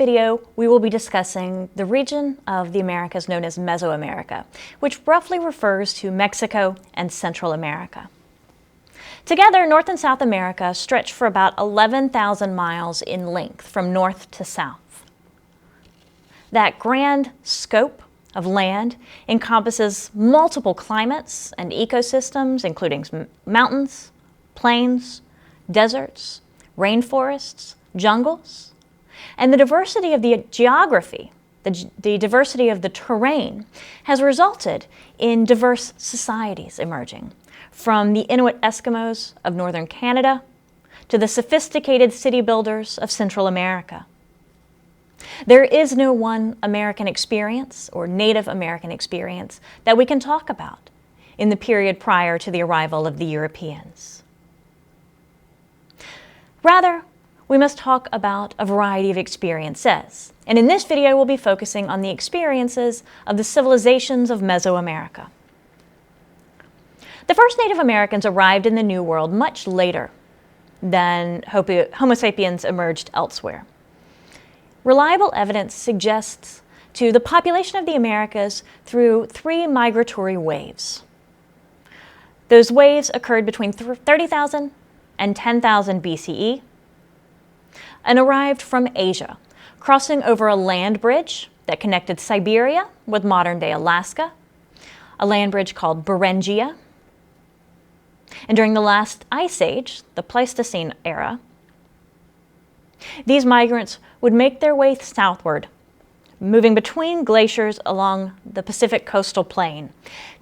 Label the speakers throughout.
Speaker 1: video, we will be discussing the region of the Americas known as Mesoamerica, which roughly refers to Mexico and Central America. Together, North and South America stretch for about 11,000 miles in length from north to south. That grand scope of land encompasses multiple climates and ecosystems, including mountains, plains, deserts, rainforests, jungles, and the diversity of the geography, the diversity of the terrain has resulted in diverse societies emerging, from the Inuit Eskimos of northern Canada to the sophisticated city builders of Central America. There is no one American experience or Native American experience that we can talk about in the period prior to the arrival of the Europeans. Rather, we must talk about a variety of experiences, and in this video we'll be focusing on the experiences of the civilizations of Mesoamerica. The first Native Americans arrived in the New World much later than Homo sapiens emerged elsewhere. Reliable evidence suggests to the population of the Americas through 3 migratory waves. Those waves occurred between 30,000 and 10,000 BCE and arrived from Asia, crossing over a land bridge that connected Siberia with modern-day Alaska, a land bridge called Beringia. And during the last ice age, the Pleistocene era, these migrants would make their way southward, moving between glaciers along the Pacific coastal plain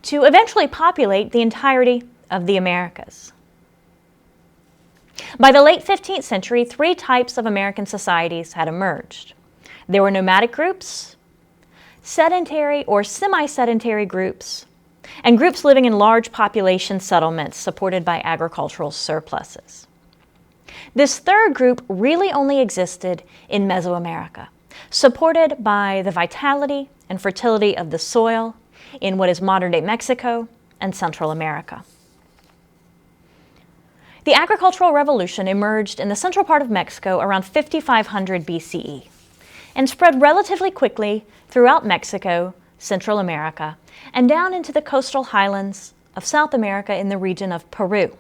Speaker 1: to eventually populate the entirety of the Americas. By the late 15th century, 3 types of American societies had emerged. There were nomadic groups, sedentary or semi-sedentary groups, and groups living in large population settlements supported by agricultural surpluses. This third group really only existed in Mesoamerica, supported by the vitality and fertility of the soil in what is modern-day Mexico and Central America. The agricultural revolution emerged in the central part of Mexico around 5500 BCE and spread relatively quickly throughout Mexico, Central America, and down into the coastal highlands of South America in the region of Peru.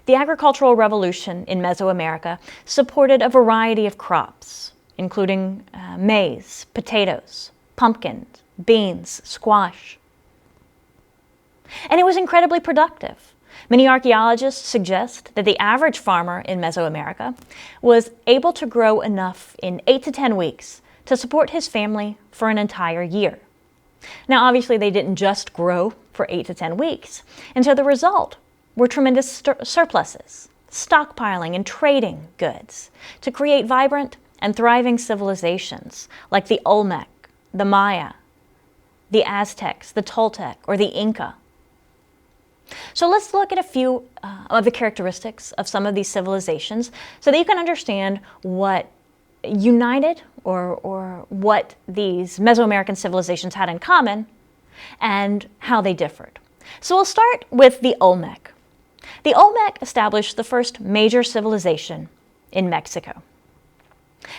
Speaker 1: The agricultural revolution in Mesoamerica supported a variety of crops, including maize, potatoes, pumpkins, beans, squash. And it was incredibly productive. Many archaeologists suggest that the average farmer in Mesoamerica was able to grow enough in 8 to 10 weeks to support his family for an entire year. Now, obviously, they didn't just grow for 8 to 10 weeks, and so the result were tremendous surpluses, stockpiling and trading goods to create vibrant and thriving civilizations like the Olmec, the Maya, the Aztecs, the Toltec, or the Inca. So let's look at a few of the characteristics of some of these civilizations so that you can understand what united or what these Mesoamerican civilizations had in common and how they differed. So we'll start with the Olmec. The Olmec established the first major civilization in Mexico.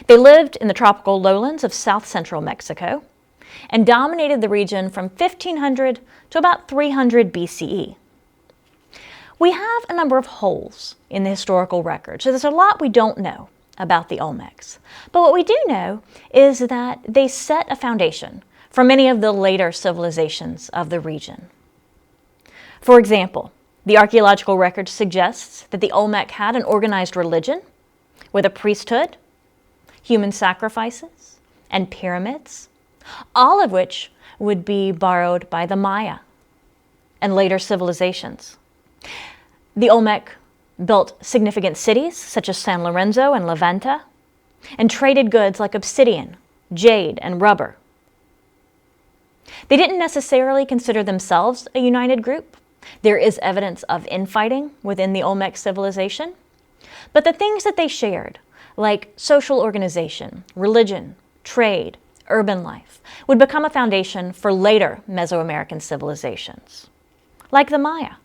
Speaker 1: They lived in the tropical lowlands of south-central Mexico and dominated the region from 1500 to about 300 BCE. We have a number of holes in the historical record, so there's a lot we don't know about the Olmecs. But what we do know is that they set a foundation for many of the later civilizations of the region. For example, the archaeological record suggests that the Olmec had an organized religion with a priesthood, human sacrifices, and pyramids, all of which would be borrowed by the Maya and later civilizations. The Olmec built significant cities such as San Lorenzo and La Venta, and traded goods like obsidian, jade, and rubber. They didn't necessarily consider themselves a united group. There is evidence of infighting within the Olmec civilization, but the things that they shared, like social organization, religion, trade, urban life, would become a foundation for later Mesoamerican civilizations, like the Maya.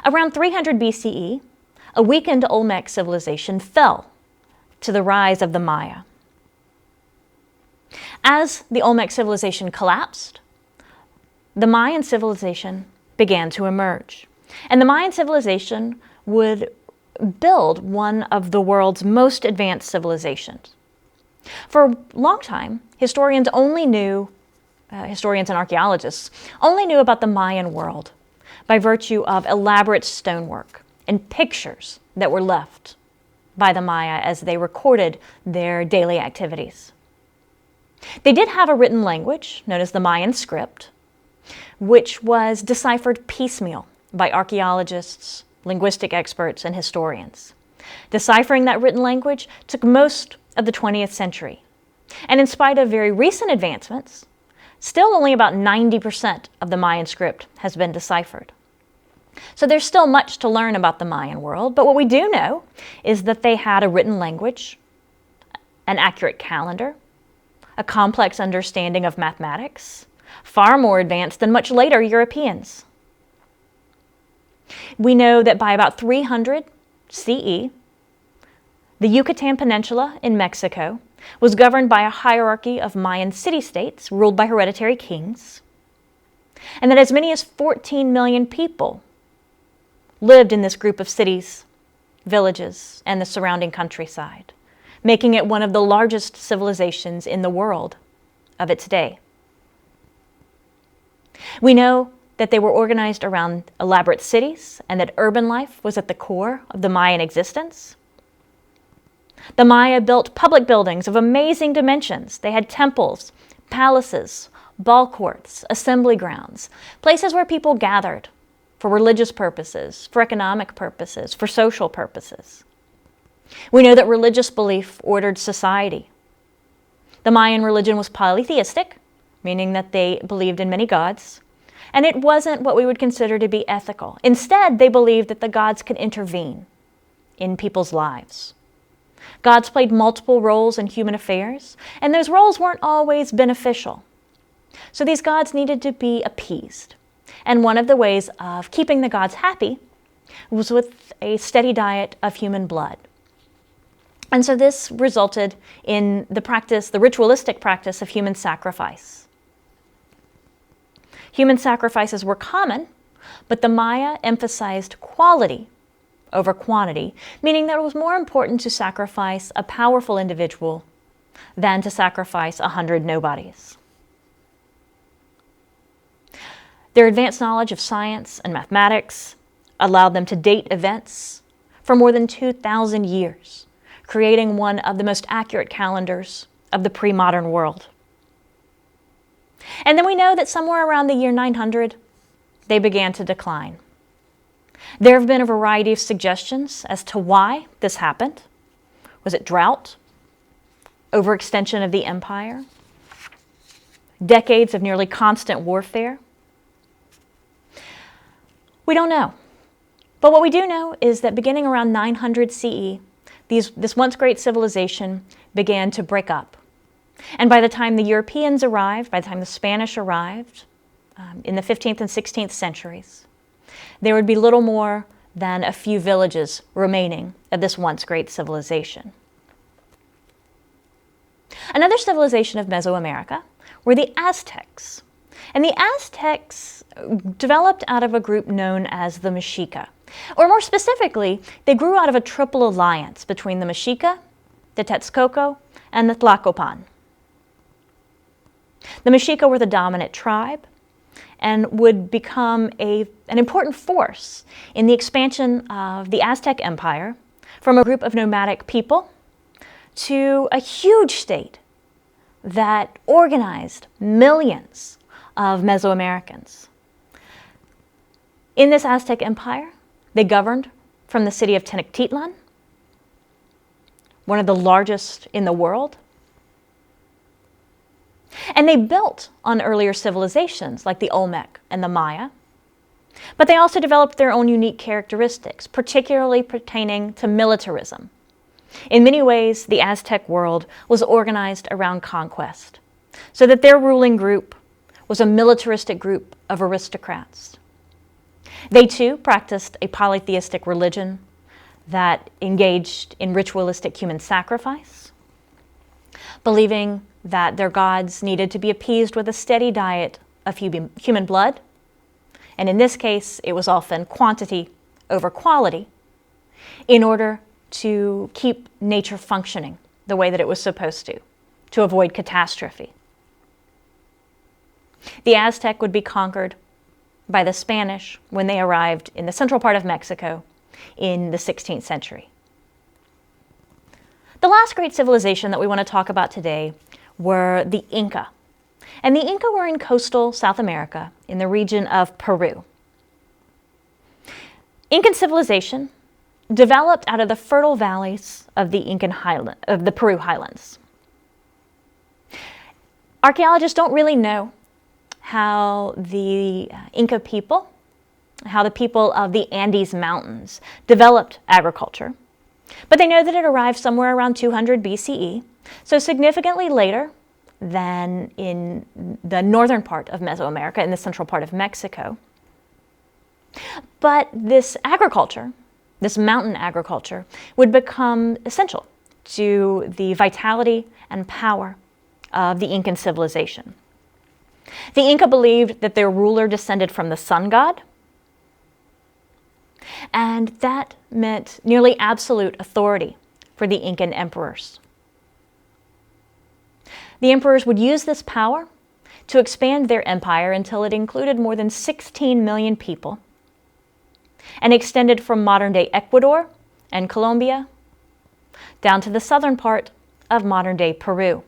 Speaker 1: Around 300 BCE, a weakened Olmec civilization fell to the rise of the Maya. As the Olmec civilization collapsed, the Mayan civilization began to emerge. And the Mayan civilization would build one of the world's most advanced civilizations. For a long time, historians and archaeologists only knew about the Mayan world by virtue of elaborate stonework and pictures that were left by the Maya as they recorded their daily activities. They did have a written language known as the Mayan script, which was deciphered piecemeal by archaeologists, linguistic experts, and historians. Deciphering that written language took most of the 20th century. And in spite of very recent advancements, still only about 90% of the Mayan script has been deciphered. So there's still much to learn about the Mayan world, but what we do know is that they had a written language, an accurate calendar, a complex understanding of mathematics, far more advanced than much later Europeans. We know that by about 300 CE, the Yucatan Peninsula in Mexico was governed by a hierarchy of Mayan city-states ruled by hereditary kings, and that as many as 14 million people lived in this group of cities, villages, and the surrounding countryside, making it one of the largest civilizations in the world of its day. We know that they were organized around elaborate cities and that urban life was at the core of the Mayan existence. The Maya built public buildings of amazing dimensions. They had temples, palaces, ball courts, assembly grounds, places where people gathered for religious purposes, for economic purposes, for social purposes. We know that religious belief ordered society. The Mayan religion was polytheistic, meaning that they believed in many gods, and it wasn't what we would consider to be ethical. Instead, they believed that the gods could intervene in people's lives. Gods played multiple roles in human affairs, and those roles weren't always beneficial. So these gods needed to be appeased. And one of the ways of keeping the gods happy was with a steady diet of human blood. And so this resulted in the ritualistic practice of human sacrifice. Human sacrifices were common, but the Maya emphasized quality over quantity, meaning that it was more important to sacrifice a powerful individual than to sacrifice 100 nobodies. Their advanced knowledge of science and mathematics allowed them to date events for more than 2,000 years, creating one of the most accurate calendars of the pre-modern world. And then we know that somewhere around the year 900, they began to decline. There have been a variety of suggestions as to why this happened. Was it drought? Overextension of the empire? Decades of nearly constant warfare? We don't know. But what we do know is that beginning around 900 CE, this once great civilization began to break up. And by the time the Europeans arrived, by the time the Spanish arrived, in the 15th and 16th centuries, there would be little more than a few villages remaining of this once great civilization. Another civilization of Mesoamerica were the Aztecs. And the Aztecs developed out of a group known as the Mexica. Or more specifically, they grew out of a triple alliance between the Mexica, the Texcoco, and the Tlacopan. The Mexica were the dominant tribe and would become an important force in the expansion of the Aztec Empire from a group of nomadic people to a huge state that organized millions of Mesoamericans. In this Aztec Empire, they governed from the city of Tenochtitlan, one of the largest in the world. And they built on earlier civilizations like the Olmec and the Maya, but they also developed their own unique characteristics, particularly pertaining to militarism. In many ways, the Aztec world was organized around conquest, so that their ruling group was a militaristic group of aristocrats. They too practiced a polytheistic religion that engaged in ritualistic human sacrifice, believing that their gods needed to be appeased with a steady diet of human blood, and in this case, it was often quantity over quality, in order to keep nature functioning the way that it was supposed to avoid catastrophe. The Aztec would be conquered by the Spanish when they arrived in the central part of Mexico in the 16th century. The last great civilization that we want to talk about today were the Inca. And the Inca were in coastal South America in the region of Peru. Incan civilization developed out of the fertile valleys of the Peru highlands. Archaeologists don't really know how the Inca people, how the people of the Andes Mountains developed agriculture, but they know that it arrived somewhere around 200 BCE, so significantly later than in the northern part of Mesoamerica, in the central part of Mexico. But this agriculture, this mountain agriculture, would become essential to the vitality and power of the Incan civilization. The Inca believed that their ruler descended from the sun god, and that meant nearly absolute authority for the Incan emperors. The emperors would use this power to expand their empire until it included more than 16 million people and extended from modern-day Ecuador and Colombia down to the southern part of modern-day Peru.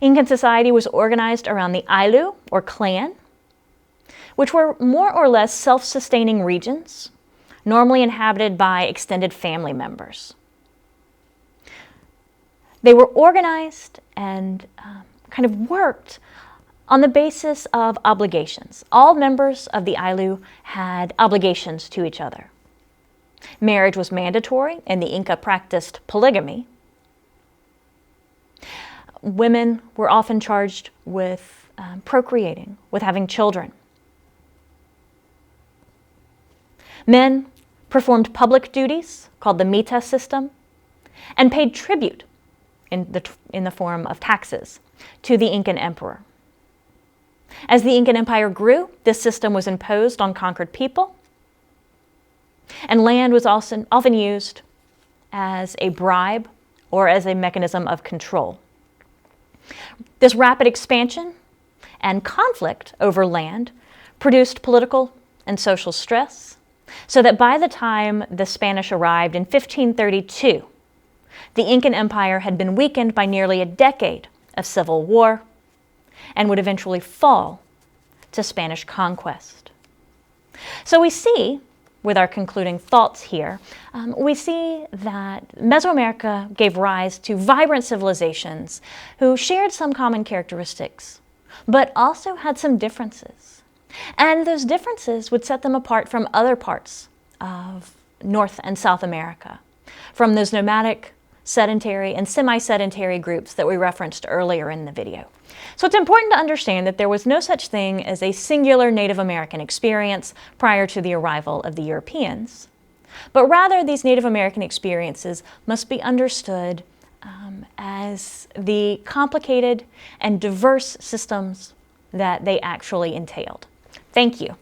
Speaker 1: Incan society was organized around the Ailu, or clan, which were more or less self-sustaining regions, normally inhabited by extended family members. They were organized and kind of worked on the basis of obligations. All members of the Ailu had obligations to each other. Marriage was mandatory, and the Inca practiced polygamy. Women were often charged with procreating, with having children. Men performed public duties, called the mita system, and paid tribute in the form of taxes to the Incan emperor. As the Incan Empire grew, this system was imposed on conquered people, and land was also often used as a bribe or as a mechanism of control. This rapid expansion and conflict over land produced political and social stress, so that by the time the Spanish arrived in 1532, the Incan Empire had been weakened by nearly a decade of civil war and would eventually fall to Spanish conquest. So we see, with our concluding thoughts here, we see that Mesoamerica gave rise to vibrant civilizations who shared some common characteristics, but also had some differences. And those differences would set them apart from other parts of North and South America, from those nomadic, sedentary, and semi-sedentary groups that we referenced earlier in the video. So it's important to understand that there was no such thing as a singular Native American experience prior to the arrival of the Europeans, but rather these Native American experiences must be understood as the complicated and diverse systems that they actually entailed. Thank you.